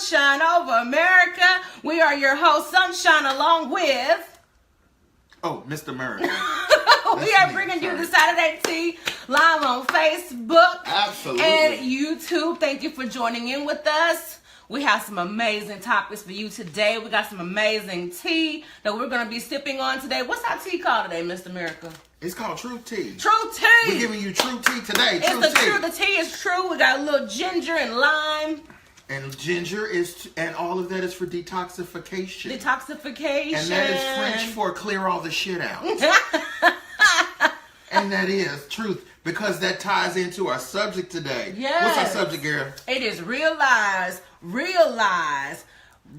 Sunshine over Merica. We are your host, Sunshine, along with... MistahMerica. We are bringing you the Saturday Tea live on Facebook. Absolutely. And YouTube. Thank you for joining in with us. We have some amazing topics for you today. We got some amazing tea that we're going to be sipping on today. What's our tea called today, MistahMerica? It's called Truth Tea. Truth Tea. We're giving you Truth Tea today. The tea is true. We got a little ginger and lime. And ginger is, and all of that is for detoxification. Detoxification. And that is French for clear all the shit out. And that is truth, because that ties into our subject today. Yes. What's our subject, girl? It is real lies, real lies,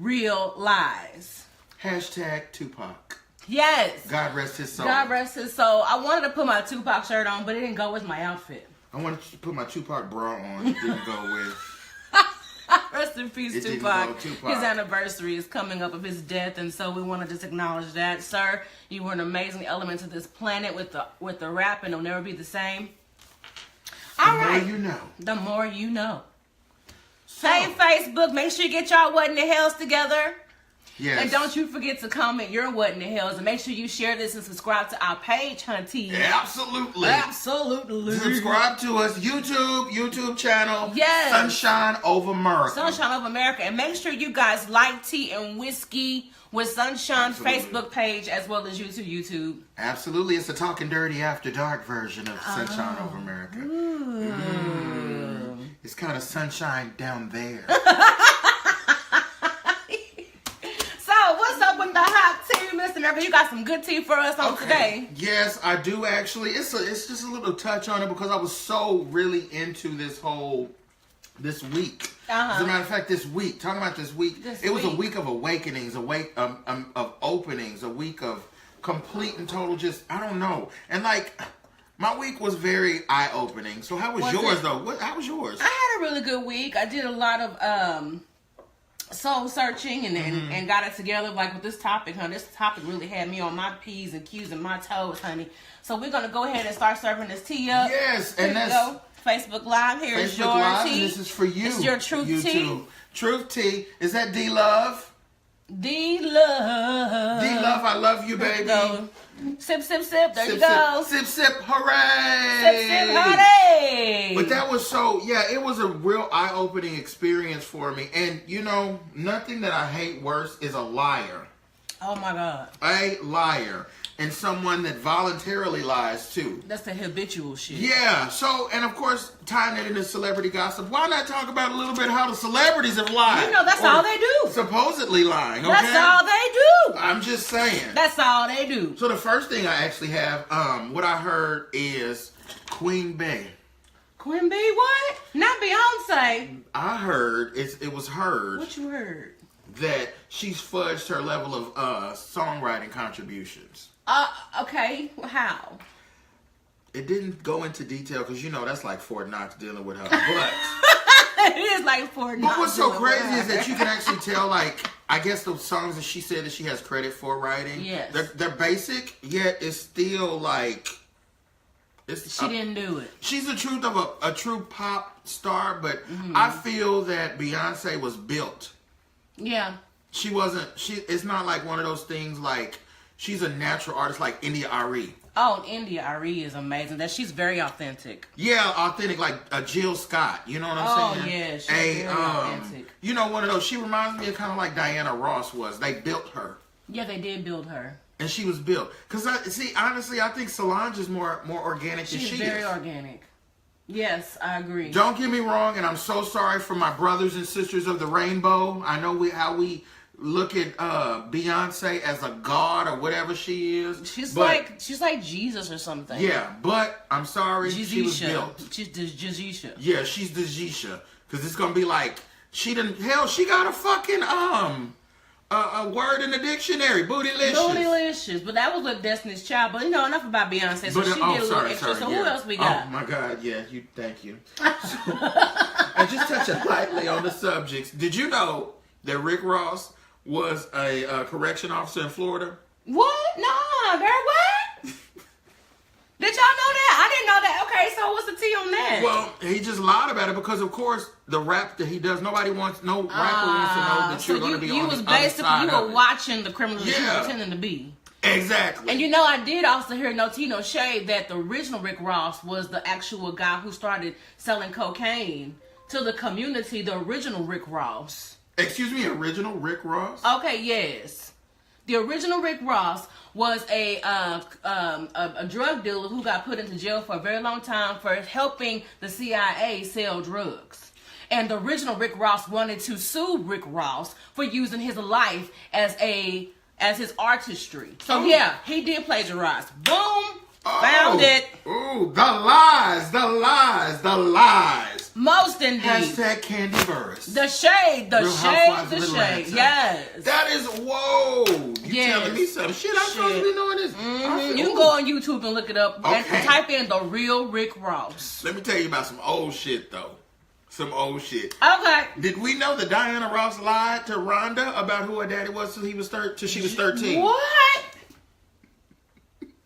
real lies. Hashtag Tupac. Yes. God rest his soul. God rest his soul. I wanted to put my Tupac shirt on, but it didn't go with my outfit. I wanted to put my Tupac bra on. It didn't go with. Rest in peace, It Tupac. didn't go Tupac. His anniversary is coming up of his death, and so we want to just acknowledge that, sir. You were an amazing element to this planet with the rap, and it'll never be the same. All right. The more you know. The more you know. So, Hey, Facebook, make sure you get y'all What in the Hells together. yes. And don't you forget to comment your What in the Hells, and make sure you share this and subscribe to our page, hunty. Absolutely. Absolutely. Subscribe to us, YouTube channel. Yes. Sunshine over Merica. Sunshine over America. And make sure you guys like Tea and Whiskey with Sunshine Absolutely. Facebook page as well as YouTube. Absolutely. It's a Talking Dirty After Dark version of Sunshine over America. It's kind of sunshine down there. So, what's up with the hot tea, Mr. Merica? You got some good tea for us on today. Yes, I do actually. It's just a little touch on it because I was so really into this week. As a matter of fact, talking about this week, it was a week of awakenings, a week of openings, a week of complete and total I don't know. And like, my week was very eye-opening. So how was yours, though? How was yours? I had a really good week. I did a lot of soul searching and got it together like with this topic, honey. This topic really had me on my P's and Q's and my toes, honey. So we're going to go ahead and start serving this tea up. Yes, Here and we that's... go. Facebook Live. Here's your Live, tea. and this is for you. It's your Truth Tea. Truth Tea. Is that D-Love? D-Love. D-Love, I love you, baby. Go. Sip, sip, sip. There Sip, you go. Sip, sip, hooray. Sip, sip, honey. But that was it was a real eye-opening experience for me. And, nothing that I hate worse is a liar. Oh, my God. A liar. And someone that voluntarily lies, too. That's the habitual shit. Yeah. So, and of course, tying it into celebrity gossip, why not talk about a little bit how the celebrities have lied? That's all they do. Supposedly lying, okay? That's all they do. I'm just saying. That's all they do. So the first thing I actually have, what I heard is Queen Bey. Queen Bey, what? Not Beyonce. I heard, it was heard. What you heard? That she's fudged her level of songwriting contributions. Okay. How? It didn't go into detail because that's like Fort Knox dealing with her. But it is like Fort Knox. But what's so crazy is that you can actually tell, like, I guess the songs that she said that she has credit for writing. Yes. They're basic, yet it's still like. She didn't do it. She's the truth of a true pop star, but I feel that Beyonce was built. Yeah. She wasn't. It's not like one of those things like. She's a natural artist like India Arie. Oh, India Arie is amazing. She's very authentic. Yeah, authentic, like Jill Scott. You know what I'm saying? Oh, yeah, she's very authentic. One of those. She reminds me of kind of like Diana Ross was. They built her. Yeah, they did build her. And she was built. Because, honestly, I think Solange is more organic than she is. She's very organic. Yes, I agree. Don't get me wrong, and I'm so sorry for my brothers and sisters of the rainbow. I know how we look at Beyonce as a god or whatever she is. She's like Jesus or something. Yeah, but I'm sorry, she was built. She's the Jazisha. Yeah, she's the Jisha. Because it's gonna be like she got a fucking a word in the dictionary, bootylicious. Bootylicious, but that was with Destiny's Child. But enough about Beyonce. So she did a little extra. So who else we got? Oh my God, yeah, thank you. And just touching lightly on the subjects. Did you know that Rick Ross was a correction officer in Florida? What? Nah, girl, what? Did y'all know that? I didn't know that. Okay, so what's the tea on that? Well, he just lied about it because, of course, the rap that he does, no rapper wants to know that you're going to be on the other side you were watching the criminal that you were pretending to be. Exactly. And you know, I did also hear no tea, no shade that the original Rick Ross was the actual guy who started selling cocaine to the community, the original Rick Ross. Excuse me, original Rick Ross? Okay, yes. The original Rick Ross was a drug dealer who got put into jail for a very long time for helping the CIA sell drugs. And the original Rick Ross wanted to sue Rick Ross for using his life as his artistry. So yeah, he did plagiarize. Boom! Found it. Ooh, the lies. Most indeed. Hashtag Candy Burris. The shade. Yes. That is, whoa. You telling me some shit? I'm supposed to be knowing this. Mm-hmm. You can go on YouTube and look it up. Okay. And type in the real Rick Ross. Let me tell you about some old shit, though. Some old shit. Okay. Did we know that Diana Ross lied to Rhonda about who her daddy was till she was 13? What?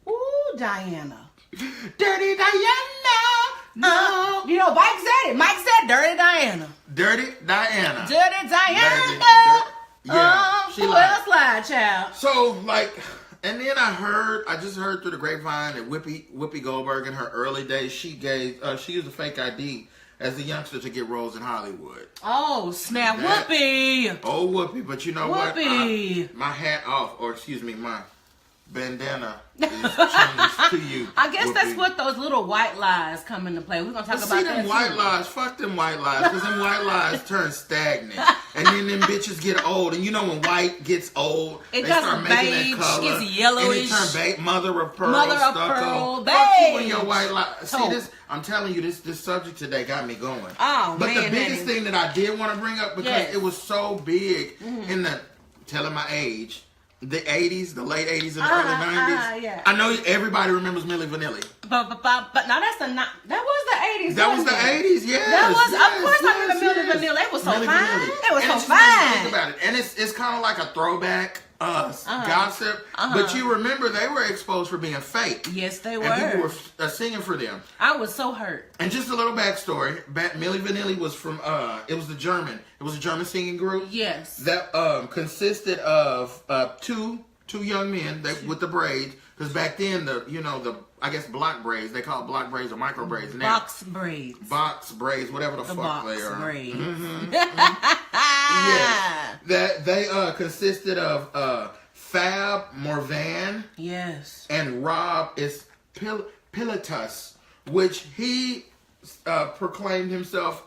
Ooh, Diana. Dirty Diana. No. You know, Mike said it. Mike said Dirty Diana. Dirty Diana. Dirty Diana. Yeah, she who else lied, child? So, and then I just heard through the grapevine that Whoopi Goldberg in her early days, she used a fake ID as a youngster to get roles in Hollywood. Oh, snap. Whoopi. Oh, Whoopi. But you know what? My hat off, or excuse me, my bandana is changed to you. I guess Whoopi. That's what those little white lies come into play. We're going to talk about that. See them white lies. Fuck them white lies. Because them white lies turn stagnant. And then them bitches get old. And you know when white gets old, they start making beige, that color. Gets yellowish. And it turn mother of pearl. Beige. Fuck you and your white lies. See this? I'm telling you, this subject today got me going. Oh, but man. The biggest thing that I did want to bring up, because it was so big in the, telling my age, the 80s, the late 80s and the early 90s. Yeah. I know everybody remembers Milli Vanilli. But no, that was the 80s. That was the 80s, yes. That was, of course, I remember Milli Vanilli. It was so fine. It was so fine. Think about it. And it's kind of like a throwback gossip. But you remember they were exposed for being fake. Yes, they were. And people were singing for them. I was so hurt. And just a little backstory. Milli Vanilli was from, it was a German singing group. Yes. That consisted of two young men with the braids. Because back then, I guess block braids, they call it block braids or micro braids. Box braids. Box braids, whatever the fuck they are. Box braids. Mm-hmm. Yes. That they consisted of Fab Morvan. Yes. And Rob is Pilatus, which he proclaimed himself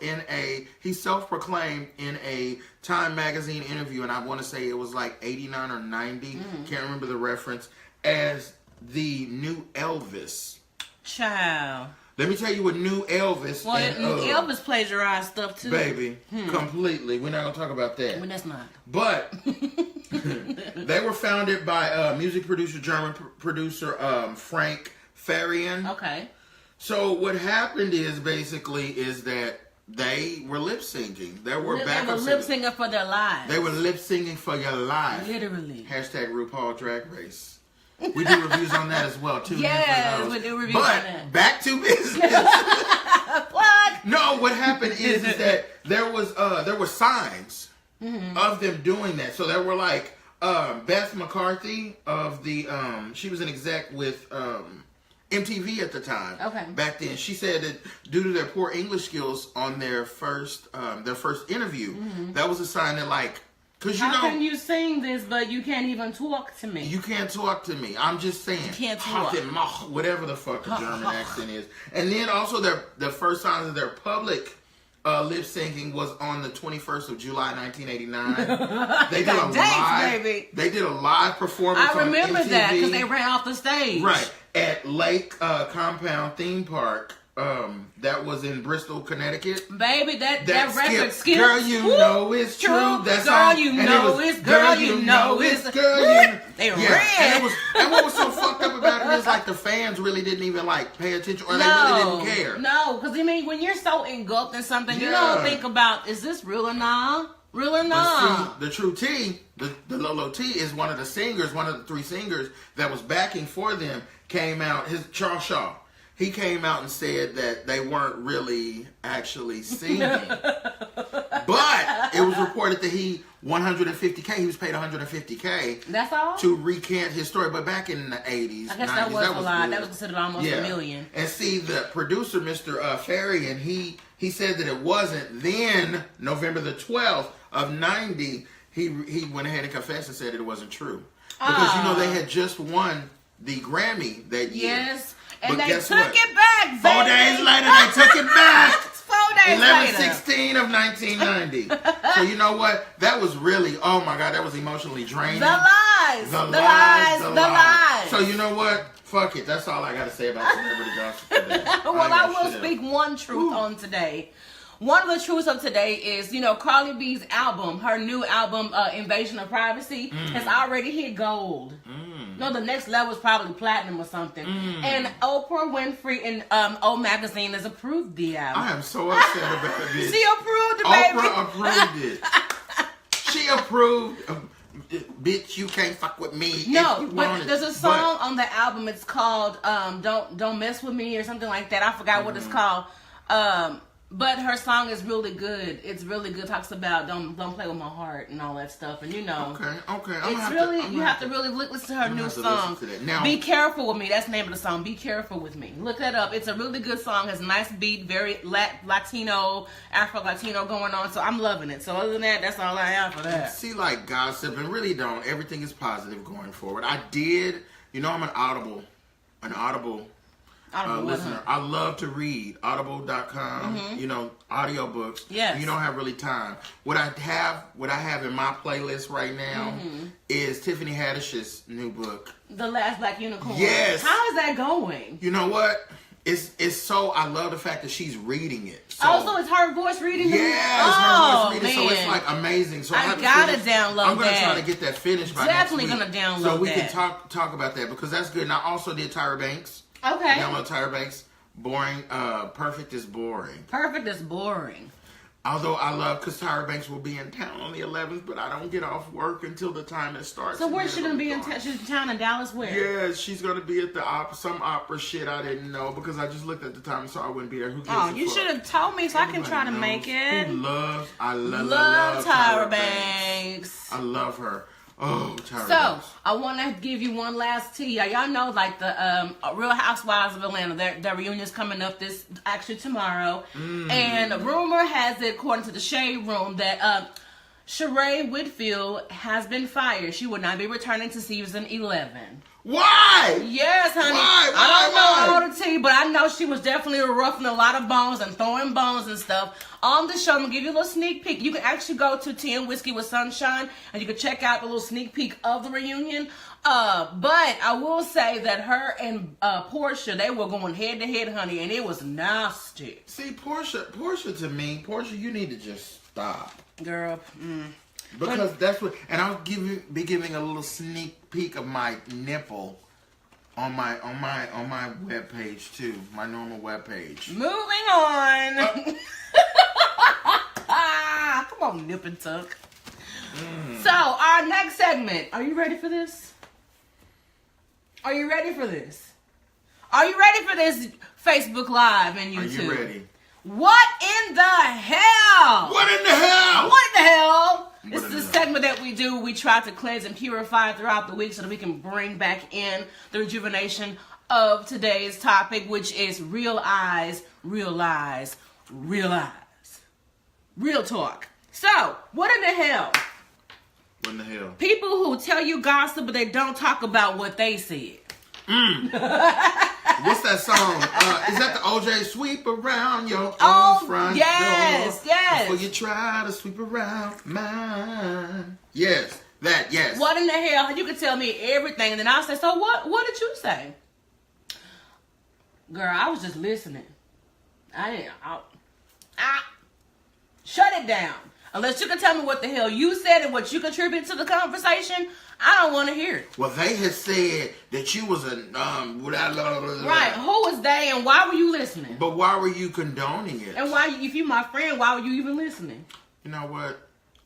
he self-proclaimed in a Time magazine interview, and I want to say it was like 89 or 90, can't remember the reference, as the new Elvis. Child. Let me tell you what new Elvis. Well, Elvis plagiarized stuff too. Baby, completely. We're not going to talk about that. Well, that's not. But they were founded by music producer, German producer Frank Farian. Okay. So what happened is that they were lip syncing. They were lip syncing for their lives. They were lip syncing for your life. Literally. Hashtag RuPaul Drag Race. We do reviews on that as well, too. Yes, we do reviews on that. But back to business. What? No, what happened is that there were signs of them doing that. So there were like Beth McCarthy of the she was an exec with MTV at the time. Okay. Back then, she said that due to their poor English skills on their first interview, that was a sign that because how can you sing this, but you can't even talk to me? You can't talk to me. I'm just saying. You can't talk. Whatever the fuck the German accent is. And then also the first signs of their public lip syncing was on the 21st of July, 1989. They did They did a live performance. I remember that because they ran off the stage. Right at Lake Compound Theme Park. That was in Bristol, Connecticut. Baby, that record skipped. Girl, you know it's true. That's girl, you know it's. Girl, you know it's. They ran. And what was so fucked up about it is the fans really didn't even pay attention, or they really didn't care. No, because when you're so engulfed in something, you don't think about, is this real or not? Real or not? See, the true T, the Lolo T, is one of the three singers that was backing for them. Came out, Charles Shaw. he came out and said that they weren't really actually singing. But it was reported that he $150K. He was paid $150K. That's all? To recant his story. But back in the 80s, I guess 90s, that was a lot. good. That was considered almost $1 million. And see, the producer, Mr. Ferry, and he said that it wasn't. Then, November the 12th of 90, he went ahead and confessed and said it wasn't true. Because, you know, they had just won the Grammy that year. Yes. And but they guess took what? it back, baby. 4 days later, they took it back. 4 days later. 11/16 of 1990. So you know what? That was really, oh my God, that was emotionally draining. The lies. The lies. So So you know what? Fuck it. That's all I got to say about celebrity gossip today. well, I will speak one truth on today. One of the truths of today is, you know, Cardi B's album, her new album, Invasion of Privacy, has already hit gold. No, the next level is probably platinum or something. And Oprah Winfrey and O Magazine has approved the album. I am so upset about this. She approved it, baby. Oprah approved it. She approved. Bitch, you can't fuck with me. No, but there's a song on the album. It's called "Don't Mess with Me" or something like that. I forgot what it's called. But her song is really good. It's really good. Talks about don't play with my heart and all that stuff. And you know, okay. It's really you have to really listen to her new song. Now, Be Careful with Me. That's the name of the song. Be Careful with Me. Look that up. It's a really good song. Has a nice beat, very Latino, Afro Latino going on. So I'm loving it. So other than that, that's all I have for that. See, like gossip, and really don't. Everything is positive going forward. I did. You know, I'm an Audible listener. I love to read. Audible.com. You know, audiobooks. Yes. You don't have really time. What I have in my playlist right now is Tiffany Haddish's new book, The Last Black Unicorn. Yes. How is that going? You know what? It's so, I love the fact that she's reading it. So, so it's her voice reading it? Yeah, it's her voice reading. Man. So it's like amazing. So I gotta download that. I'm gonna try to get that finished by Definitely next week. gonna download so we that. can talk about that because that's good. And I also did Tyra Banks. Okay. Download Tyra Banks. Boring. Perfect is boring. Perfect is boring. Although I love, because Tyra Banks will be in town on the 11th, but I don't get off work until the time it starts. So where's she going to be in town? She's in town in Dallas where? Yeah, she's going to be at the some opera shit I didn't know, because I just looked at the time and saw I wouldn't be there. Who gives a you fuck? should have told me so Everybody I can try to knows. make it. I love Tyra Banks. I love her. Oh, Tyra So, Banks. I want to give you one last tea. Y'all know, like, the Real Housewives of Atlanta, their reunion's coming up tomorrow. And rumor has it, according to the Shade Room, that Sheree Whitfield has been fired. She will not be returning to season 11. Why? Yes, honey. I don't know all the tea, but I know she was definitely roughing a lot of bones and throwing bones and stuff. On the show, I'm going to give you a little sneak peek. You can actually go to Tea and Whiskey with Sunshine, and you can check out the little sneak peek of the reunion. But I will say that her and Portia, they were going head to head, honey, and it was nasty. See, Portia to me, you need to just stop. Girl, Because that's what, and I'll be giving a little sneak peek of my nipple on my webpage too, my normal webpage. Moving on. Come on, nip and tuck. So, our next segment. Are you ready for this? Are you ready for this? Are you ready for this Facebook Live and YouTube? Are you ready? What in the hell? What in the hell? What in the hell? This What is in the the segment that we do. We try to cleanse and purify throughout the week so that we can bring back in the rejuvenation of today's topic, which is real eyes, real lies, real eyes. Real talk. So, what in the hell? What in the hell? People who tell you gossip, but they don't talk about what they said. What's that song? Is that the OJ sweep around your own front door? Yes. Before you try to sweep around mine. Yes. Yes. What in the hell? You can tell me everything, and then I'll say, so what did you say? Girl, I was just listening. Shut it down. Unless you can tell me what the hell you said and what you contribute to the conversation, I don't want to hear it. Well, they had said that you was a Right. Who was they and why were you listening? But why were you condoning it? And why, if you my friend, why were you even listening? You know what?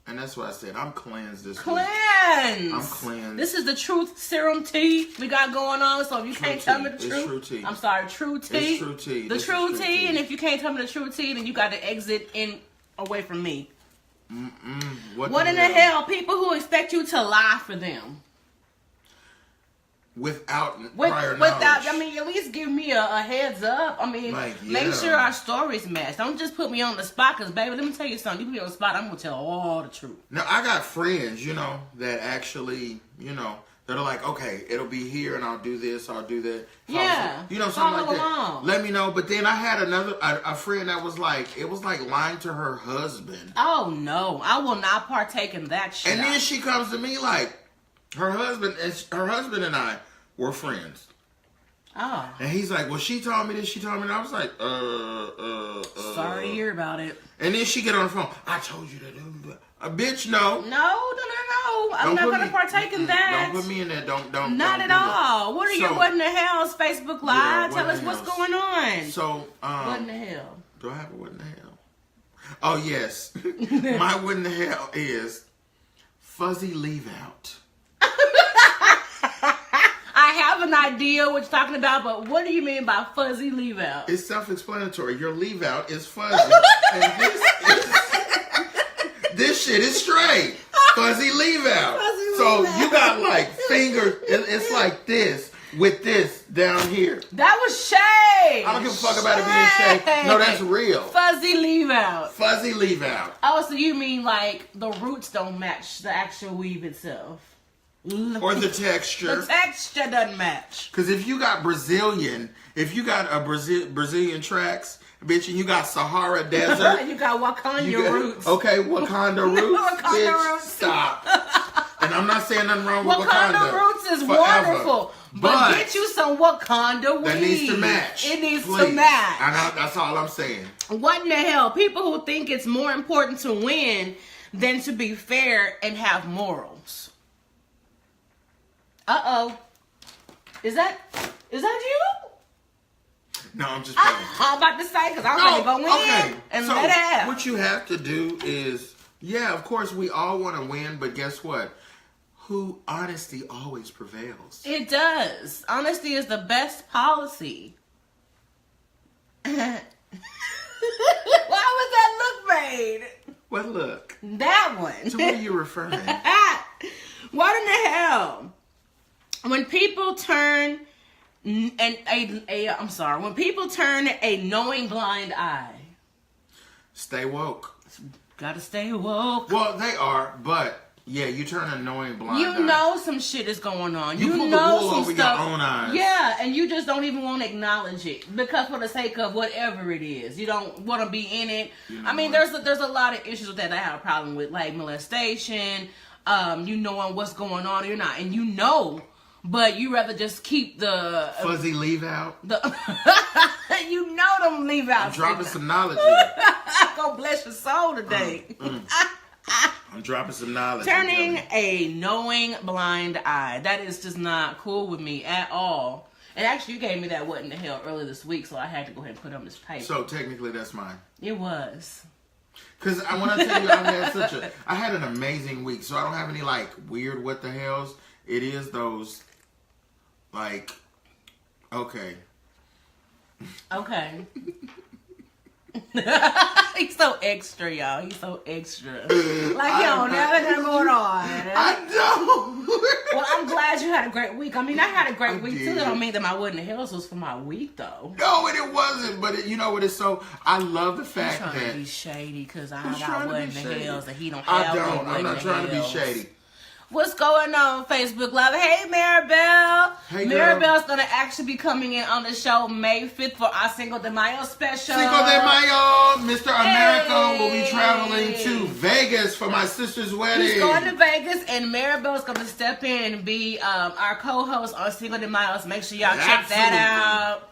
And that's why I said I'm cleansed this week. Cleanse. I'm cleansed. This is the truth serum tea we got going on. So if you can't tell me the truth, true tea. I'm sorry, true tea. It's true tea. The true tea. And if you can't tell me the true tea, then you got to exit in away from me. What in the hell? People who expect you to lie for them. Without prior knowledge. I mean, at least give me a heads up. I mean, make sure our stories match. Don't just put me on the spot, because, baby, let me tell you something. You put me on the spot, I'm going to tell all the truth. Now, I got friends, that actually, that are like, okay, it'll be here, and I'll do this, I'll do that. Something like that. Let me know. But then I had a friend that was like, it was like lying to her husband. Oh, no. I will not partake in that shit. And then she comes to me like, her husband and I were friends. Oh. And he's like, well, she told me this, she told me that. I was like, sorry to hear about it. And then she get on the phone. I told you to do that. Bitch, no. No. I'm not going to partake in that. Don't put me in that. Don't. Not at all. What are your What in the Hell's Facebook Live? Tell us what's going on. So, what in the hell? Do I have a what in the hell? Oh, yes. My what in the hell is fuzzy leave out. I have an idea what you're talking about, but what do you mean by fuzzy leave out? It's self-explanatory. Your leave out is fuzzy. And this shit is straight. Fuzzy leave out. You got like fingers. It's like this with this down here. That was shade. I don't give a fuck about it being shade. No, that's real. Fuzzy leave out. Fuzzy leave out. Oh, so you mean like the roots don't match the actual weave itself? Or the texture. The texture doesn't match. Because if you got Brazilian tracks, bitch, and you got Sahara Desert. You got Wakanda roots. Okay, Wakanda roots. Bitch, roots. Stop. And I'm not saying nothing wrong with Wakanda. Wakanda roots is forever. wonderful. But get you some Wakanda weed. That needs to match. It needs to match. That's all I'm saying. What in the hell? People who think it's more important to win than to be fair and have morals. Uh-oh. Is that you? No, I'm just playing. I'm about to say, because I'm going to go in and let it out. What you have to do is, of course, we all want to win, but guess what? Honesty always prevails. It does. Honesty is the best policy. Why was that look made? What look? That one. To what are you referring? What in the hell? When people turn when people turn a knowing blind eye. Stay woke. Gotta stay woke. Well, they are, but you turn a knowing blind eye. You know some shit is going on. You pull know the wool some over stuff. your own eyes. Yeah, and you just don't even want to acknowledge it because for the sake of whatever it is, you don't want to be in it. I mean, there's a lot of issues with that I have a problem with, like molestation. You knowing what's going on, or you're not, and you know. But you rather just keep the fuzzy leave out. You know them leave out. I'm dropping some knowledge here. God bless your soul today. I'm dropping some knowledge. Turning a knowing blind eye. That is just not cool with me at all. And actually, you gave me that what in the hell earlier this week, so I had to go ahead and put on this paper. So technically, that's mine. It was. Because I want to tell you, I had an amazing week. So I don't have any like weird what the hells. It is those. Like, okay. He's so extra, y'all. He's so extra. Like, yo, nothing going on. I don't. Well, I'm glad you had a great week. I mean, I had a great week too. That don't mean that my What in the Hells was for my week, though. No, and it wasn't. But you know what? It's so. I love the fact that. I'm trying to be shady because I got What in the Hells that he don't have. I'm not trying to be shady. What's going on, Facebook Live? Hey, Maribel. Hey, Maribel's going to actually be coming in on the show May 5th for our Cinco de Mayo special. Cinco de Mayo. MistahAmerica will be traveling to Vegas for my sister's wedding. He's going to Vegas, and Maribel's going to step in and be our co-host on Cinco de Mayo. So make sure y'all check that out.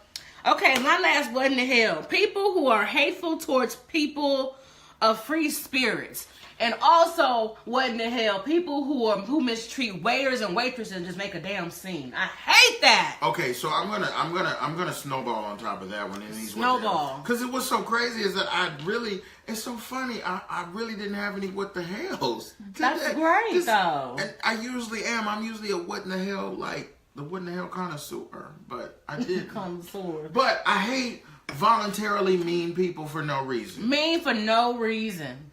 Okay, my last What in the Hell. People who are hateful towards people of free spirits. And also, what in the hell? People who mistreat waiters and waitresses and just make a damn scene. I hate that. Okay, so I'm gonna snowball on top of that one. Snowball. Because it was so crazy is that it's so funny. I really didn't have any what the hells. That's great though. And I'm usually a what in the hell, like the what in the hell connoisseur. But I did connoisseur. But I hate voluntarily mean people for no reason. Mean for no reason.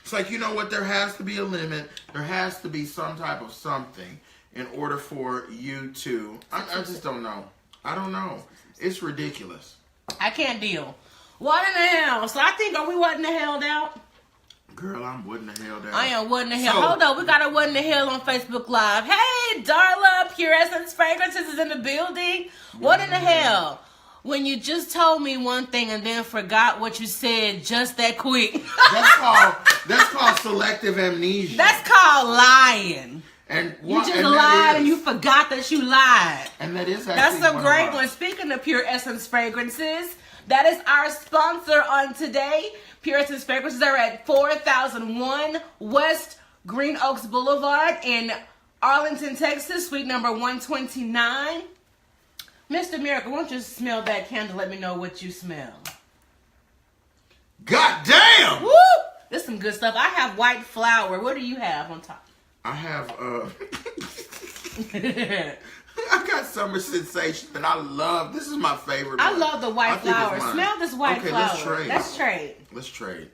It's like, you know what, there has to be a limit. There has to be some type of something in order for you to... I just don't know. I don't know. It's ridiculous. I can't deal. What in the hell? So I think, are we what in the hell out? Girl, I'm what in the hell down. I am what in the hell. Hold on, we got a what in the hell on Facebook Live. Hey, Darla, Pure Essence Fragrances is in the building. What in the hell? When you just told me one thing and then forgot what you said just that quick. That's called selective amnesia. That's called lying. And you just lied and you forgot that you lied. And that is actually that's a great one. Speaking of Pure Essence Fragrances, that is our sponsor on today. Pure Essence Fragrances are at 4001 West Green Oaks Boulevard in Arlington, Texas, suite number 129. Mr. Merica, why don't you smell that candle? Let me know what you smell. God damn! Woo! This is some good stuff. I have white flower. What do you have on top? I have, I got Summer Sensation that I love. This is my favorite I one. love the white flower. Smell this white flower. Let's trade. Let's trade.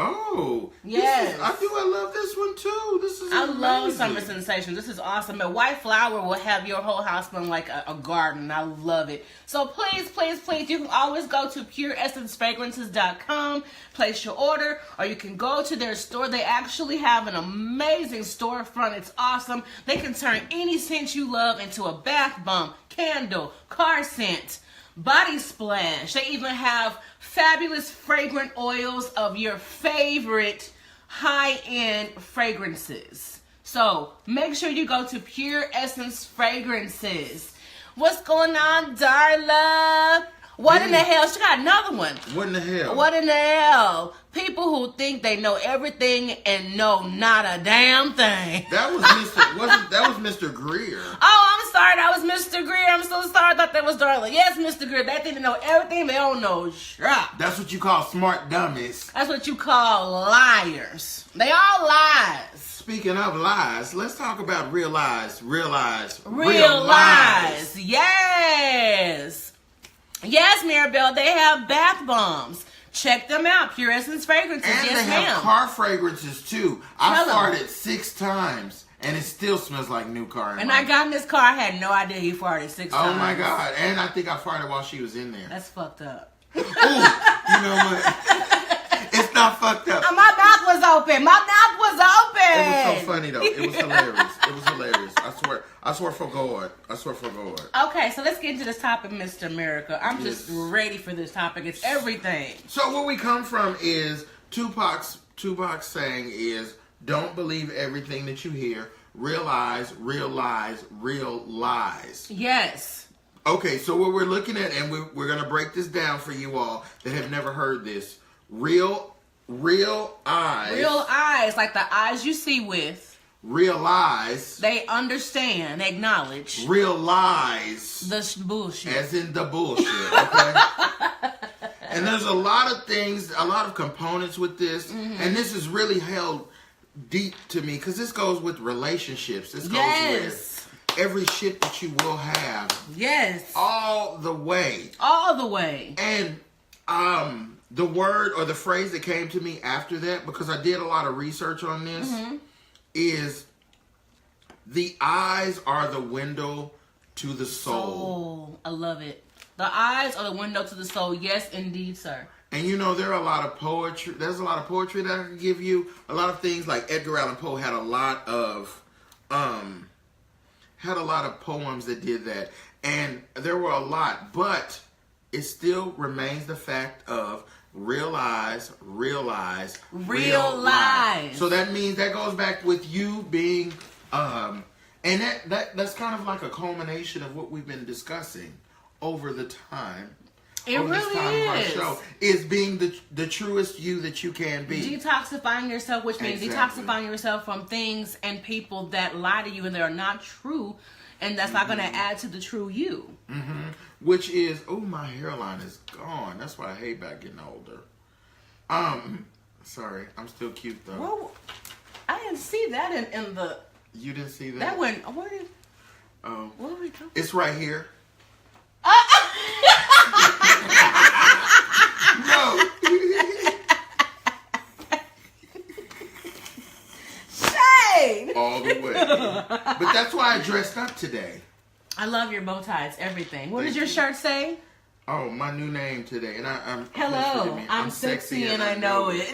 Oh, yes. I love this one too. This is amazing. love Summer Sensations. This is awesome. And white flower will have your whole house smell like a garden. I love it. So please, please, please, you can always go to pureessencefragrances.com, place your order, or you can go to their store. They actually have an amazing storefront. It's awesome. They can turn any scent you love into a bath bomb, candle, car scent, body splash. They even have fabulous fragrant oils of your favorite high-end fragrances. So make sure you go to Pure Essence Fragrances. What's going on, Darla? What in the hell? She got another one. What in the hell? What in the hell? People who think they know everything and know not a damn thing. That was Mr. That was Mr. Greer. Oh, I'm sorry. That was Mr. Greer. I'm so sorry. I thought that was Darla. Yes, Mr. Greer. They think they know everything. They don't know shit. That's what you call smart dummies. That's what you call liars. They all lies. Speaking of lies, let's talk about real lies. Real lies. Yes. Yes, Maribel, they have bath bombs. Check them out. Pure Essence Fragrances. And yes, they ma'am. have car fragrances too. I farted 6 times and it still smells like new car. And I got in this car. I had no idea he farted 6 times. Oh my God. And I think I farted while she was in there. That's fucked up. Ooh, you know what? It's not fucked up. My mouth was open. My mouth was open. It was so funny though. It was hilarious. It was hilarious. I swear for God. I swear for God. Okay, so let's get into this topic, Mr. Merica. I'm just ready for this topic. It's everything. So where we come from is Tupac's saying is, don't believe everything that you hear. Realize, real lies, real lies. Yes. Okay, so what we're looking at, and we're going to break this down for you all that have never heard this. Real eyes. Real eyes, like the eyes you see with. Realize. They understand, they acknowledge. Realize. The bullshit. As in the bullshit, okay? And there's a lot of things, a lot of components with this. Mm-hmm. And this is really held deep to me because this goes with relationships. This goes with every shit that you will have. Yes. All the way. All the way. And the word or the phrase that came to me after that, because I did a lot of research on this, is the eyes are the window to the soul. I love it. The eyes are the window to the soul. Yes, indeed, sir. And you know, there are a lot of poetry. There's a lot of poetry that I can give you. A lot of things like Edgar Allan Poe had a lot of poems that did that. And there were a lot, but it still remains the fact of realize, real lies. So that means that goes back with you being, and that's kind of like a culmination of what we've been discussing over the time. It over this really time of our is. show is being the truest you that you can be. Detoxifying yourself, which means detoxifying yourself from things and people that lie to you and they are not true, and that's not going to add to the true you. Which is, oh, my hairline is gone. That's what I hate about getting older. Sorry, I'm still cute though. Well, I didn't see that in the. You didn't see that? That went. Where did? Oh, Where did we go? it's right here. No. Shade. All the way. But that's why I dressed up today. I love your bow tie. It's everything. What does your you. shirt say? Oh, my new name today, and I'm. Hello, I'm sexy and I know it.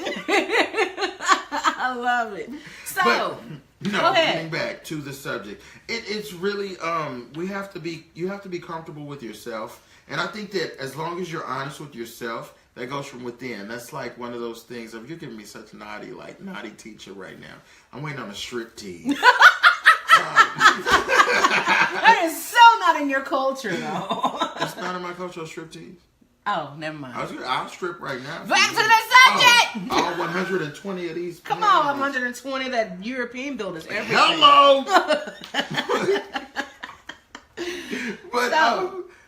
I love it. So, but, no, go ahead. getting back to the subject, it's really you have to be comfortable with yourself, and I think that as long as you're honest with yourself, that goes from within. That's like one of those things. You're giving me such naughty teacher right now. I'm waiting on a strip tease. That is so not in your culture, though. It's not in my culture, a strip tease. Oh, never mind. I'll strip right now. Back to the subject. All 120 of these. Come on, 120 that European buildings. Everything. Hello.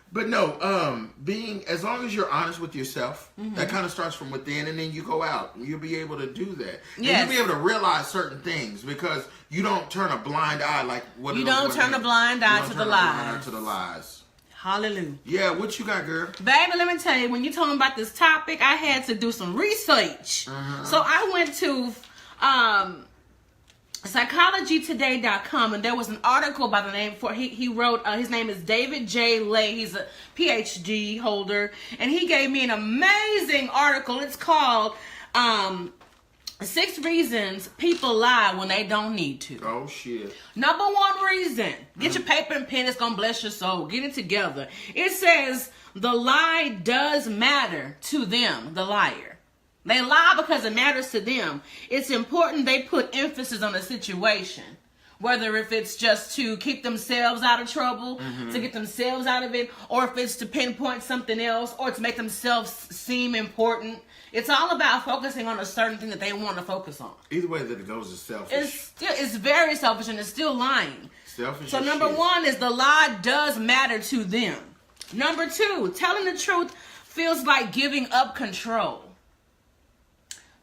But no, being as long as you're honest with yourself, that kind of starts from within, and then you go out. You'll be able to do that. Yes. And you'll be able to realize certain things because you don't turn a blind eye like what you don't turn a blind eye to the lies. Hallelujah. Yeah, what you got, girl? Baby, let me tell you, when you told me about this topic, I had to do some research. So I went to psychologytoday.com, and there was an article by the name he wrote, his name is David J. Lay. He's a PhD holder, and he gave me an amazing article. It's called 6 Reasons People Lie When They Don't Need to. Oh, shit. Number 1 reason. Get your paper and pen. It's going to bless your soul. Get it together. It says the lie does matter to them, the liar. They lie because it matters to them. It's important they put emphasis on the situation. Whether if it's just to keep themselves out of trouble, to get themselves out of it, or if it's to pinpoint something else, or to make themselves seem important. It's all about focusing on a certain thing that they want to focus on. Either way that it goes is selfish. It's very selfish, and it's still lying. Selfish. So number 1 is the lie does matter to them. Number 2, telling the truth feels like giving up control.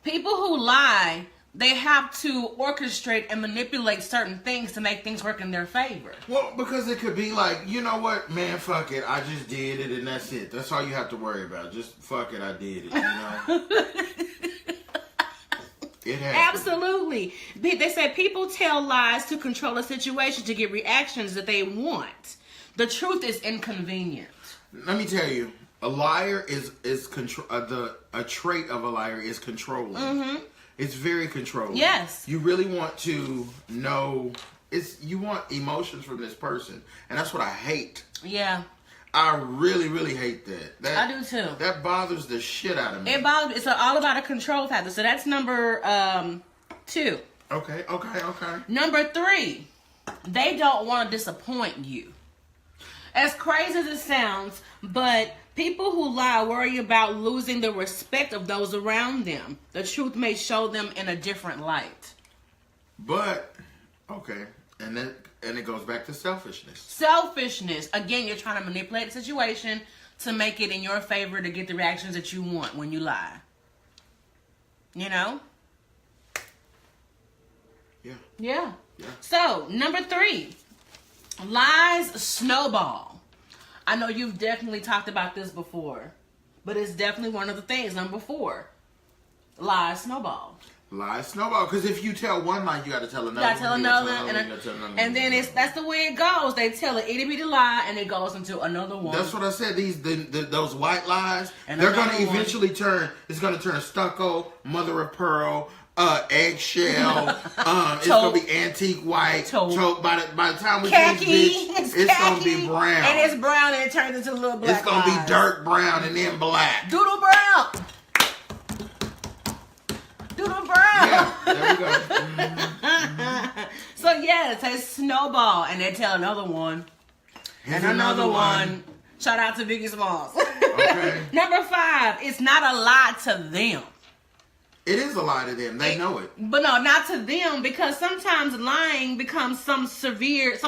People who lie, they have to orchestrate and manipulate certain things to make things work in their favor. Well, because it could be like, you know what, man, fuck it. I just did it and that's it. That's all you have to worry about. Just fuck it, I did it, you know? It happens. Absolutely. They say people tell lies to control a situation to get reactions that they want. The truth is inconvenient. Let me tell you, a liar is control. A trait of a liar is controlling. It's very controlling. Yes. You really want to know. You want emotions from this person, and that's what I hate. Yeah. I really, really hate that. I do too. That bothers the shit out of me. It bothers. It's all about a control factor. So that's number 2. Okay. Number 3, they don't want to disappoint you. As crazy as it sounds, but people who lie worry about losing the respect of those around them. The truth may show them in a different light. But, okay, and it goes back to selfishness. Selfishness. Again, you're trying to manipulate the situation to make it in your favor to get the reactions that you want when you lie. You know? Yeah. So, number 3. Lies snowball. I know you've definitely talked about this before, but it's definitely one of the things. Number 4, lies snowball. Lies snowball, because if you tell one lie, you got to tell another. You got to tell another, and then that's the way it goes. They tell an itty bitty lie, and it goes into another one. That's what I said. Those white lies, and they're going to eventually turn. It's going to turn stucco, mother of pearl, eggshell. It's gonna be antique white. Taupe. By the time we khaki, finish, it's gonna be brown. And it's brown, and it turns into a little black. It's gonna be dirt brown and then black. Doodle brown. Doodle brown. Yeah, there we go. So yeah, it says snowball, and they tell another one, and another one. Shout out to Biggie Smalls. Okay. Number 5, it's not a lie to them. It is a lie to them. They know it. But no, not to them, because sometimes lying becomes so severe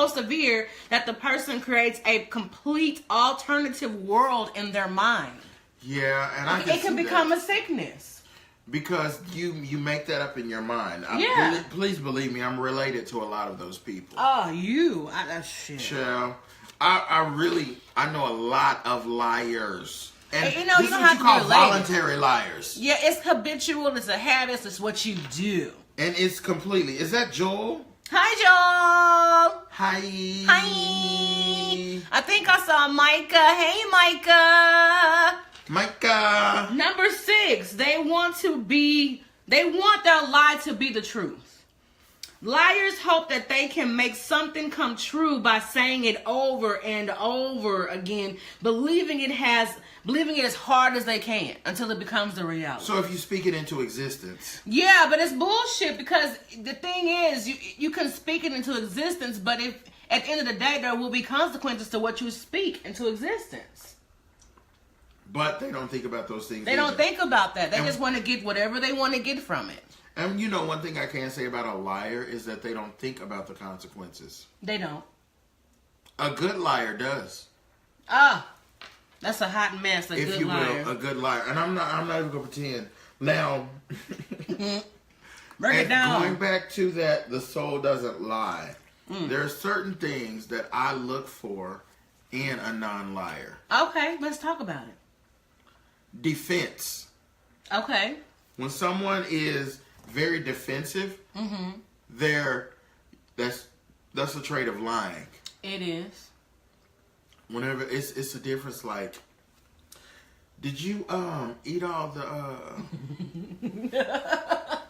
that the person creates a complete alternative world in their mind. Yeah, and it can become a sickness. Because you make that up in your mind. Please believe me, I'm related to a lot of those people. Oh, shit. Child, I know a lot of liars. And you know, this you don't is what have you to call be related. voluntary liars. Yeah, it's habitual, it's a habit, it's what you do. And it's completely. Is that Joel? Hi, Joel. Hi. Hi. I think I saw Micah. Hey, Micah. Micah. Number 6, they want their lie to be the truth. Liars hope that they can make something come true by saying it over and over again, believing it as hard as they can until it becomes the reality. So if you speak it into existence. Yeah, but it's bullshit, because the thing is, you can speak it into existence, but if at the end of the day there will be consequences to what you speak into existence. But they don't think about those things. They don't think about that. They just want to get whatever they want to get from it. And you know, one thing I can say about a liar is that they don't think about the consequences. They don't. A good liar does. That's a hot mess. If you will, a good liar. And I'm not even gonna pretend. Now break it down. Going back to that, the soul doesn't lie. There are certain things that I look for in a non-liar. Okay, let's talk about it. Defense. Okay. When someone is very defensive, that's a trait of lying. It is. Whenever it's a difference. Like, did you eat all the?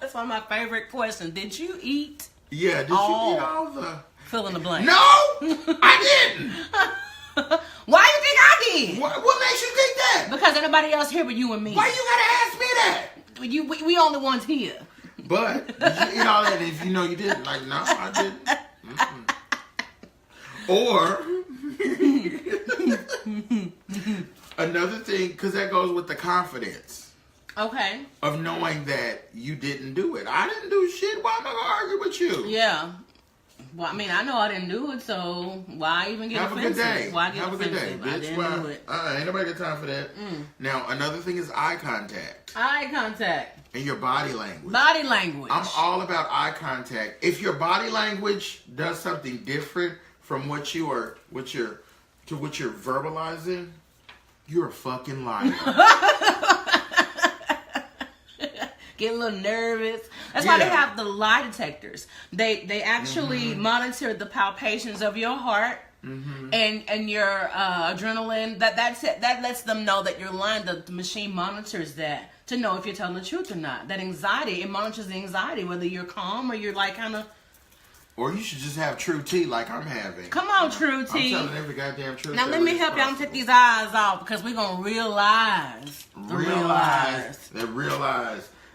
That's one of my favorite questions. Did you eat? Yeah. Did you eat all the? Fill in the blank. No, I didn't. Why you think I did? What makes you think that? Because ain't nobody else here but you and me. Why you gotta ask me that? We only ones here. But did you eat all that? If you know you didn't, like, no, I didn't. Or another thing, because that goes with the confidence. Okay. Of knowing that you didn't do it. I didn't do shit. Why am I gonna argue with you? Yeah. Well, I mean, I know I didn't do it, so why even get offensive? Have a good day. Why get Have offensive? a good day, bitch. I didn't do it. Ain't nobody got time for that. Now, another thing is eye contact. Eye contact. And your body language. Body language. I'm all about eye contact. If your body language does something different from what you're verbalizing, you're a fucking liar. Get a little nervous. That's why they have the lie detectors. They actually monitor the palpitations of your heart and your adrenaline. That lets them know that you're lying. The machine monitors that to know if you're telling the truth or not. That anxiety, it monitors the anxiety, whether you're calm or you're like kind of. Or you should just have true tea like I'm having. Come on, true tea. I'm telling every goddamn truth. Now let me help y'all take these eyes off, because we're going to realize. Realize.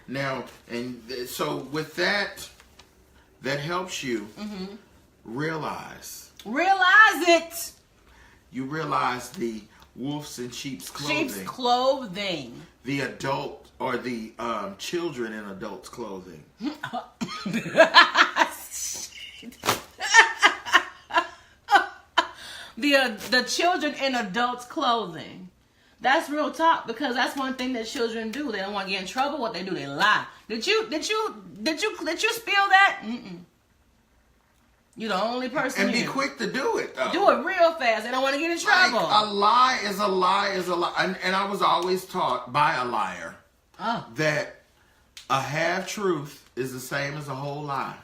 Now, and so with that helps you realize. Realize it. You realize the wolves in sheep's clothing. Sheep's clothing. The adult or the children in adults' clothing. The children in adults' clothing. That's real talk, because that's one thing that children do. They don't want to get in trouble. What they do, they lie. Did you spill that? You're the only person. And here. be quick to do it, though. Do it real fast. They don't want to get in trouble. Like, a lie is a lie is a lie. And I was always taught by a liar that a half truth is the same as a whole lie.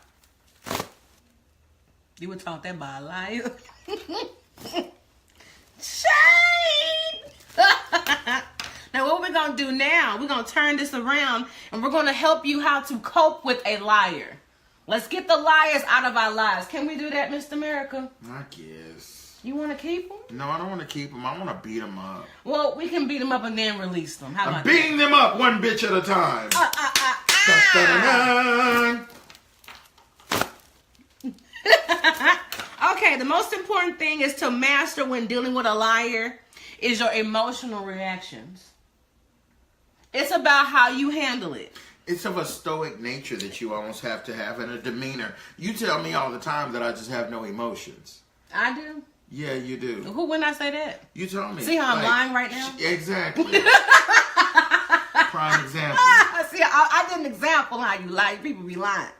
You were taught that by a liar. Shade! Now what we're going to do now, we're going to turn this around and we're going to help you how to cope with a liar. Let's get the liars out of our lives. Can we do that, Mr. America? I guess. You want to keep them? No, I don't want to keep them. I want to beat them up. Well, we can beat them up and then release them. How about beating them up one bitch at a time. Okay, the most important thing is to master when dealing with a liar is your emotional reactions. It's about how you handle it. It's of a stoic nature that you almost have to have, and a demeanor. You tell me all the time that I just have no emotions. I do. Yeah, you do. Who wouldn't I say that? You told me. See how I'm lying right now? Exactly. Prime example. See, I did an example how you lie. People be lying.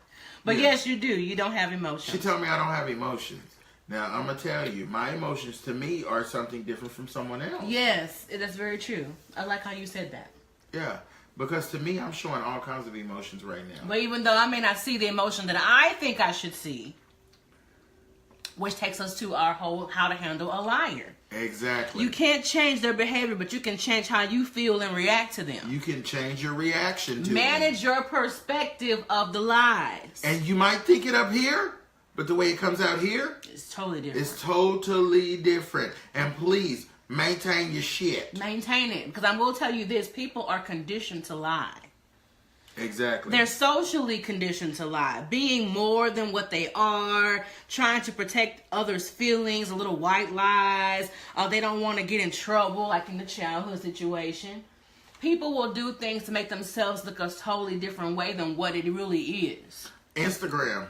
But yes, you do. You don't have emotions. She told me I don't have emotions. Now, I'm going to tell you, my emotions to me are something different from someone else. Yes, that's very true. I like how you said that. Yeah, because to me, I'm showing all kinds of emotions right now. But even though I may not see the emotion that I think I should see, which takes us to our whole how to handle a liar. Exactly. You can't change their behavior, but you can change how you feel and react to them. You can change your reaction to Manage them. your perspective of the lies. And you might think it up here, but the way it comes out here, it's totally different. It's totally different. And please, maintain your shit. Maintain it. Because I will tell you this, people are conditioned to lie. Exactly. They're socially conditioned to lie, being more than what they are, trying to protect others' feelings, little white lies. They don't want to get in trouble, like in the childhood situation. People will do things to make themselves look a totally different way than what it really is. Instagram.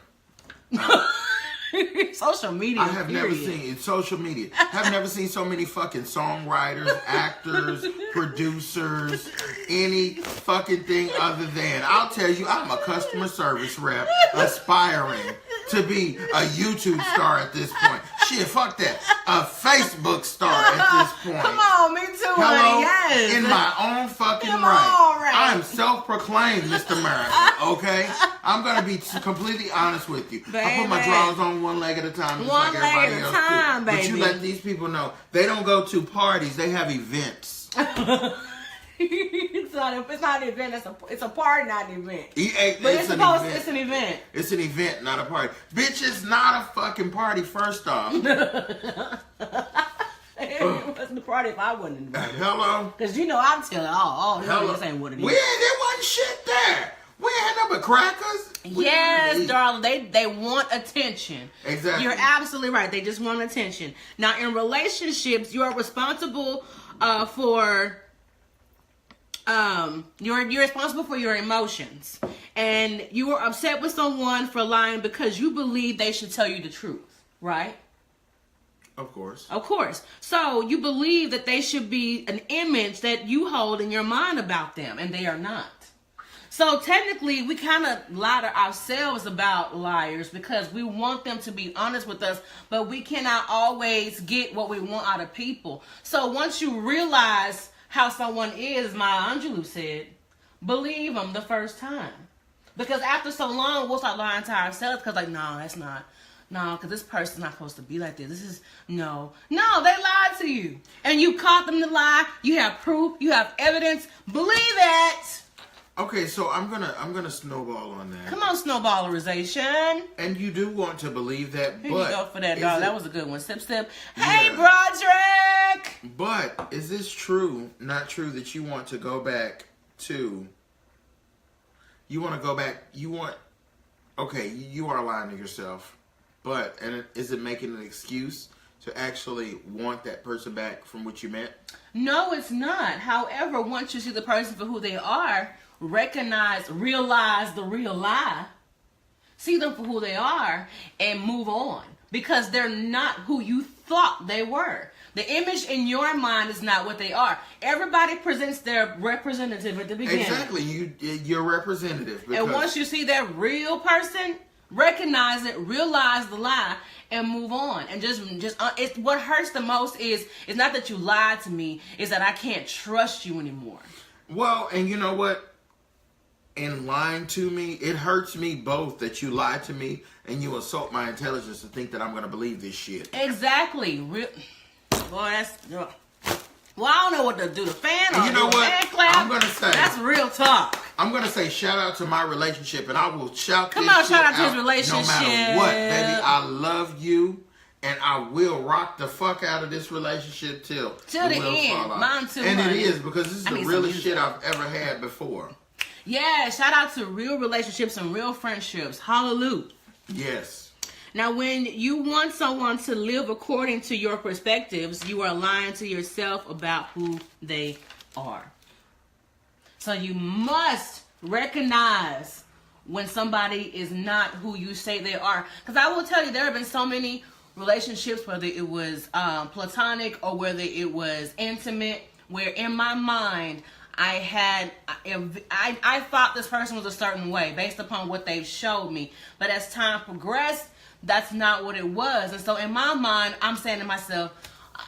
Social media. I have never seen social media. I've never seen so many fucking songwriters, actors, producers, any fucking thing other than. I'll tell you, I'm a customer service rep aspiring to be a YouTube star at this point. Shit, fuck that. A Facebook star at this point. Come on, me too, Hello? honey. Yes. In my own fucking Come right. on, right. I'm self-proclaimed Mr. America, okay? I'm going to be completely honest with you. Baby. I put my drawers on one leg at a time, just One like leg everybody at a else time, do. But baby. you let these people know, they don't go to parties, they have events. It's not an event. It's a party, not an event. But it's an event. It's an event, not a party. Bitch, it's not a fucking party, first off. It wasn't the party if I wasn't invited. Hello? Because I'm telling this ain't what it is. There wasn't shit there. We ain't had nothing but crackers. Yes, Darla, they want attention. Exactly. You're absolutely right. They just want attention. Now, in relationships, you are responsible for you're responsible for your emotions, and you are upset with someone for lying because you believe they should tell you the truth, right? Of course. Of course. So you believe that they should be an image that you hold in your mind about them, and they are not. So technically, we kind of lie to ourselves about liars because we want them to be honest with us, but we cannot always get what we want out of people. So once you realize how someone is, Maya Angelou said, believe them the first time. Because after so long, we'll start lying to ourselves because no, that's not. No, because this person's not supposed to be like this. This is, no, they lied to you. And you caught them to lie. You have proof. You have evidence. Believe it. Okay, so I'm gonna snowball on that. Come on, snowballerization. And you do want to believe that, Here but you go for that, dog. That was a good one. Sip, sip. Hey, Broderick. But is this true? Not true that you want to go back to? You want to go back? Okay, you are lying to yourself, but is it making an excuse to actually want that person back from what you meant? No, it's not. However, once you see the person for who they are, realize the real lie, see them for who they are, and move on. Because they're not who you thought they were. The image in your mind is not what they are. Everybody presents their representative at the beginning. Exactly, you're representative. And once you see that real person, recognize it, realize the lie, and move on. And it's what hurts the most is not that you lied to me, is that I can't trust you anymore. Well, and you know what? In lying to me, it hurts me both that you lied to me and you assault my intelligence to think that I'm going to believe this shit. Exactly. Boy, that's... Well, I don't know what to do. The fan or you know what? Fan clap? I'm going to say... That's real talk. I'm going to say shout out to my relationship, and I will shout Come this on, shit shout out to his out relationship. no matter what, baby. I love you, and I will rock the fuck out of this relationship till the end. Mine too, and honey. it is, because this is the realest shit I've ever had before. Yeah, shout out to real relationships and real friendships. Hallelujah. Yes. Now, when you want someone to live according to your perspectives, you are lying to yourself about who they are. So you must recognize when somebody is not who you say they are. Because I will tell you, there have been so many relationships, whether it was platonic or whether it was intimate, where in my mind, I thought this person was a certain way based upon what they've showed me. But as time progressed, that's not what it was. And so in my mind, I'm saying to myself,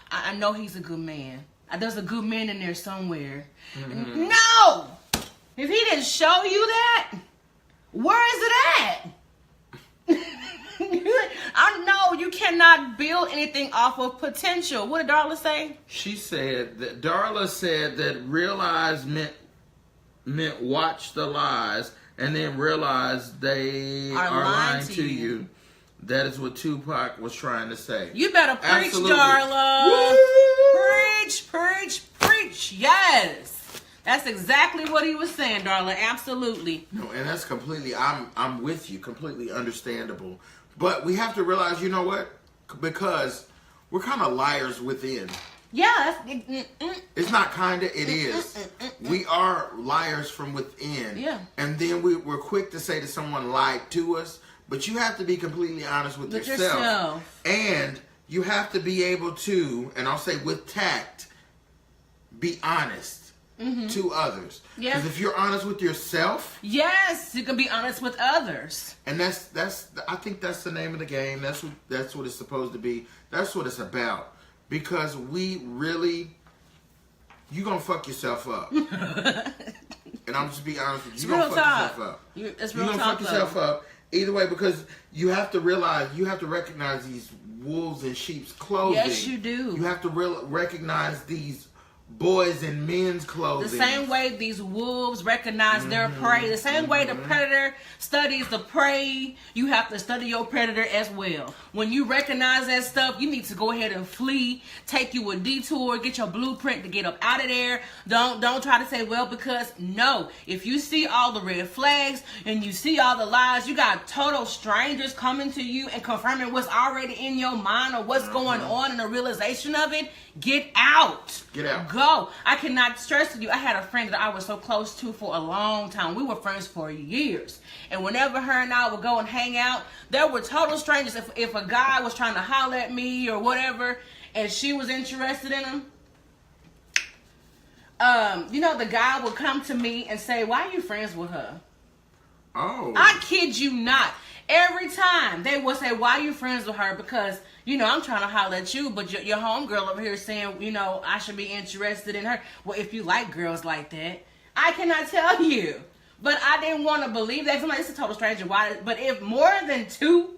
I know he's a good man. There's a good man in there somewhere. Mm-hmm. No! If he didn't show you that, where is it at? I know you cannot build anything off of potential. What did Darla say? Darla said that realize meant watch the lies and then realize they are lying to you. That is what Tupac was trying to say. You better preach, Absolutely. Darla. Woo! Preach. Yes. That's exactly what he was saying, Darla. Absolutely. No, and that's completely, I'm with you, completely understandable. But we have to realize, you know what? Because we're kind of liars within. Yeah. It's not kind of, it is. We are liars from within. Yeah. And then we're quick to say that someone lied to us. But you have to be completely honest with yourself. And you have to be able to, and I'll say with tact, be honest to others. Yeah. Because if you're honest with yourself. Yes, you can be honest with others. And that's I think that's the name of the game. That's what it's supposed to be. That's what it's about. Because we really, you're going to fuck yourself up. And I'm just be honest with you. You're going to fuck yourself up. You're going to fuck yourself up. Either way, because you have to realize, you have to recognize these wolves in sheep's clothing. Yes, you do. You have to recognize these boys in men's clothing. The same way these wolves recognize their prey. The same way the predator studies the prey, you have to study your predator as well. When you recognize that stuff, you need to go ahead and flee. Take you a detour. Get your blueprint to get up out of there. Don't try to say, well, because no. If you see all the red flags and you see all the lies, you got total strangers coming to you and confirming what's already in your mind or what's going on and the realization of it. Get out. Get out. Go. I cannot stress to you. I had a friend that I was so close to for a long time. We were friends for years. And whenever her and I would go and hang out, there were total strangers. If a guy was trying to holler at me or whatever, and she was interested in him, the guy would come to me and say, why are you friends with her? Oh. I kid you not. Every time they would say, why are you friends with her? Because, I'm trying to holler at you, but your homegirl over here saying, I should be interested in her. Well, if you like girls like that, I cannot tell you. But I didn't want to believe that. I'm like, it's a total stranger. Why? But if more than two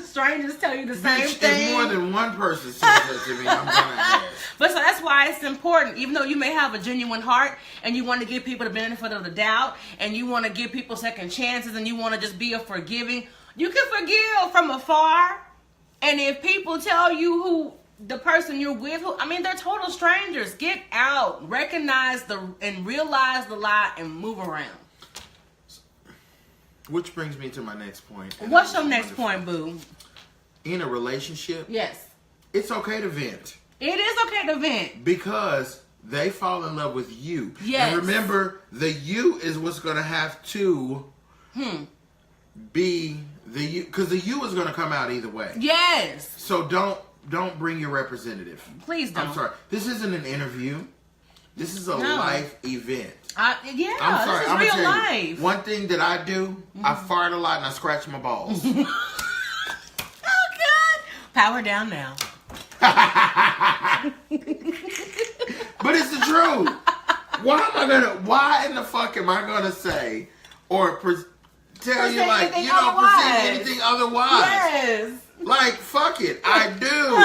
strangers tell you the same thing. If more than one person says that to me, I'm going to ask. But so that's why it's important. Even though you may have a genuine heart and you want to give people the benefit of the doubt and you want to give people second chances and you want to just be a forgiving, you can forgive from afar. And if people tell you who the person you're with, they're total strangers. Get out, recognize and realize the lie and move around. Which brings me to my next point. What's your next point, boo? In a relationship, yes, it's okay to vent. It is okay to vent. Because they fall in love with you. Yes. And remember, the you is what's going to have to be the you. Because the you is going to come out either way. Yes. So don't bring your representative. Please don't. I'm sorry. This isn't an interview. This is a life event. Yeah, I'm sorry. this is I'm real tell life. You, one thing that I do, I fart a lot and I scratch my balls. Oh, God. Power down now. But it's the truth. Why in the fuck am I gonna say or tell you like, perceive anything otherwise? Yes. Like, fuck it. I do.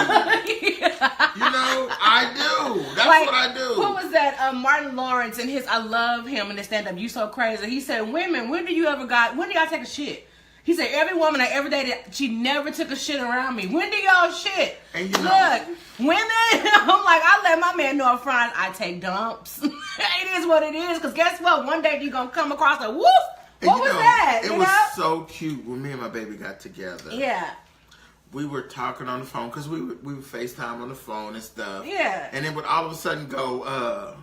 I do. That's what I do. What was that? Martin Lawrence and his I love him in the stand-up, You So Crazy. He said, women, when do y'all take a shit? He said, every woman I ever dated, she never took a shit around me. When do y'all shit? And Look, women, I'm like, I let my man know up front, I take dumps. It is what it is. Because guess what? One day you're going to come across a whoop. What was that? It was so cute when me and my baby got together. Yeah. we were talking on the phone because we would FaceTime on the phone and stuff. Yeah. And it would all of a sudden go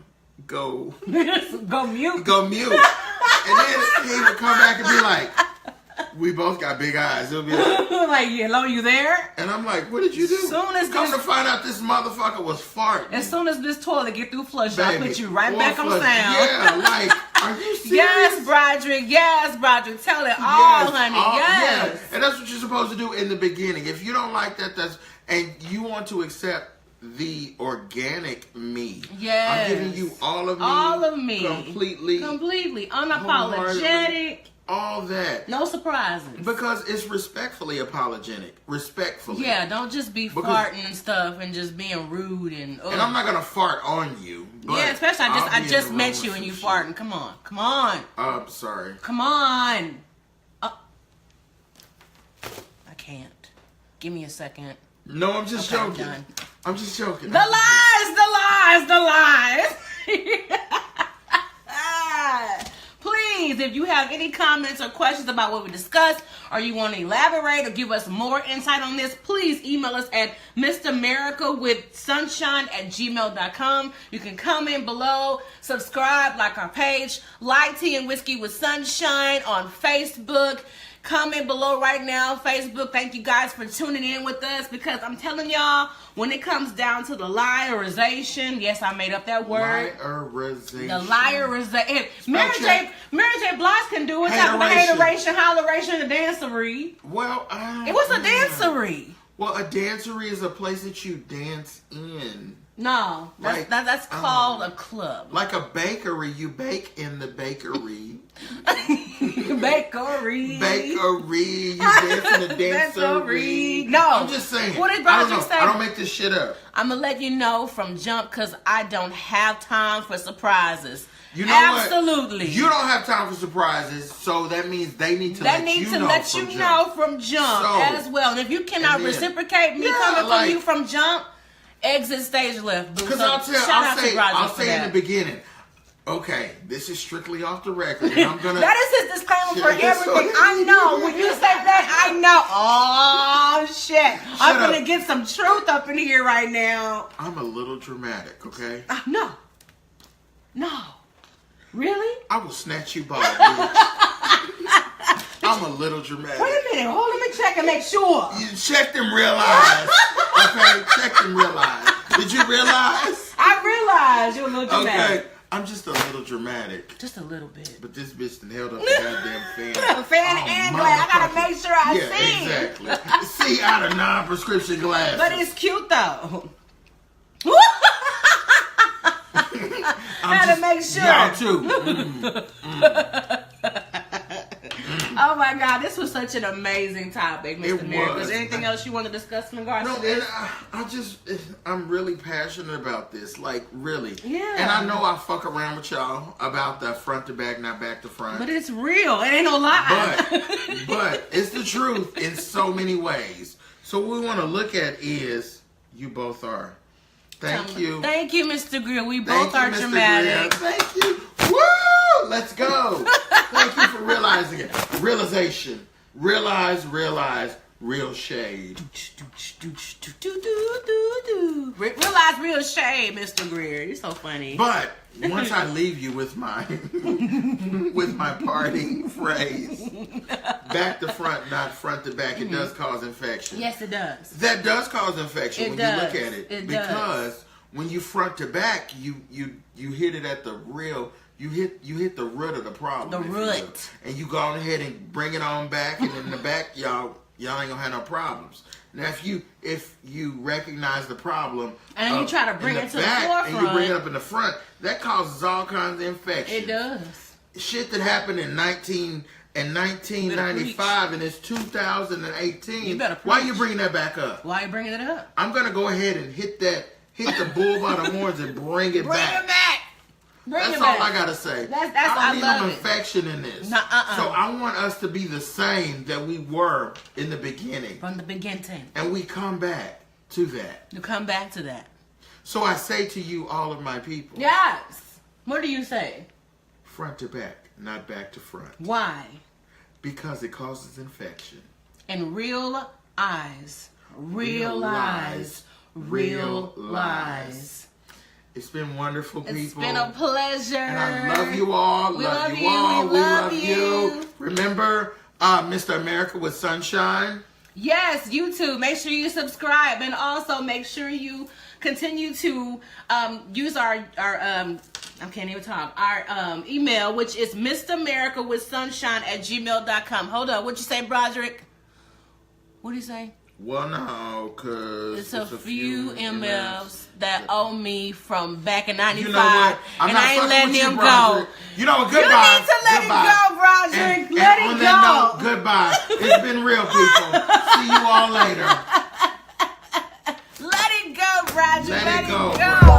go mute. Go mute. And then he would come back and be like, we both got big eyes. It'll be like, hello, you there? And I'm like, what did you do? Soon as Come to find out this motherfucker was farting. As soon as this toilet get through flushing, I'll put you right back on sound. Yeah, like, are you serious? Yes, Broderick. Yes, Broderick. Tell it all, honey. Yes. Yeah. And that's what you're supposed to do in the beginning. If you don't like that, and you want to accept the organic me. Yes. I'm giving you all of me. All of me. Completely. Unapologetic. All that. No surprises. Because it's respectfully apologetic. Respectfully. Yeah, don't just be farting and stuff and just being rude and... And I'm not going to fart on you. But yeah, especially I just met you and you farting. Come on. Come on. I'm sorry. Come on. I can't. Give me a second. No, I'm just joking. I'm done. I'm just joking. The lies. Please, if you have any comments or questions about what we discussed, or you want to elaborate or give us more insight on this, please email us at MistahMericaAndSunshine@gmail.com. You can comment below, subscribe, like our page, like Tea and Whiskey with Sunshine on Facebook. Comment below right now, Facebook. Thank you guys for tuning in with us, because I'm telling y'all, when it comes down to the liarization, yes, I made up that word. Liarization. The liarization. Mary J. Blige can do it. Talk about hateration, holleration, and dancery. Well, what's a dancery? Well, a dancery is a place that you dance in. No, that's called a club. Like a bakery, you bake in the bakery. Bakery. You dance in the dancery. No. I'm just saying. What did Broderick say? I don't make this shit up. I'm going to let you know from jump, because I don't have time for surprises. You know Absolutely. What? You don't have time for surprises, so that means they need to let you know from jump as well. And if you cannot reciprocate me coming from you from jump, exit stage left. Because I'll say in the beginning, okay, this is strictly off the record. And I'm gonna. That is his disclaimer for everything. I know. When you say that, I know. Oh shit! I'm gonna get some truth up in here right now. I'm a little dramatic, okay? No. Really? I will snatch you by a bitch. I'm a little dramatic. Wait a minute. Hold on, let me check and make sure. You checked and realized. Okay, checked and realized. Did you realize? I realized you're a little dramatic. Okay, I'm just a little dramatic. Just a little bit. But this bitch done held up the goddamn fan. Fan and glass. I gotta make sure I see. Exactly. See out of non-prescription glasses. But it's cute though. Gotta make sure. Y'all too. Oh my God, this was such an amazing topic, Mr. Merica. Is there anything else you want to discuss in regards to this? I'm really passionate about this, like really. Yeah. And I know I fuck around with y'all about the front to back, not back to front. But it's real. It ain't no lie. But it's the truth in so many ways. So what we want to look at is you both are. Thank you. Thank you, Mr. Greer. We both are dramatic. Thank you. Woo! Let's go. Thank you for realizing it. Realization. Realize, real shade. Realize real shade, Mr. Greer. You're so funny. But once I leave you with my parting phrase, back to front, not front to back, it does cause infection. Yes, it does. That does cause infection when you look at it. Because when you front to back, you hit it at the real. You hit the root of the problem. The root. And you go on ahead and bring it on back, and in the back, y'all ain't gonna have no problems. Now, if you recognize the problem and you try to bring it to the forefront, and you bring it up in the front, that causes all kinds of infections. It does. Shit that happened in 1995 and it's 2018. You better why are you bringing that back up? Why are you bringing it up? I'm gonna go ahead and hit the bull by the horns and bring it back. Bring it back. That's all I gotta say. I don't need no infection in this. So I want us to be the same that we were in the beginning. From the beginning. And we come back to that. You come back to that. So I say to you, all of my people. Yes. What do you say? Front to back, not back to front. Why? Because it causes infection. And real eyes realize, realize. It's been wonderful, people. It's been a pleasure. And I love you all. We love you all. We love you. Remember, Mr. America with Sunshine. Yes, YouTube. Make sure you subscribe, and also make sure you continue to use our I can't even talk. Our email, which is MistahMericaWithSunshine@gmail.com. Hold up. What'd you say, Broderick? What do you say? Well, no, because it's a few MFs that owe me from back in 95. You know what? And I ain't letting them go. You know what? Goodbye. You need to let it go, Broderick. Let it go. Note, goodbye. It's been real, people. See you all later. Let it go, Broderick. Let it go. Go.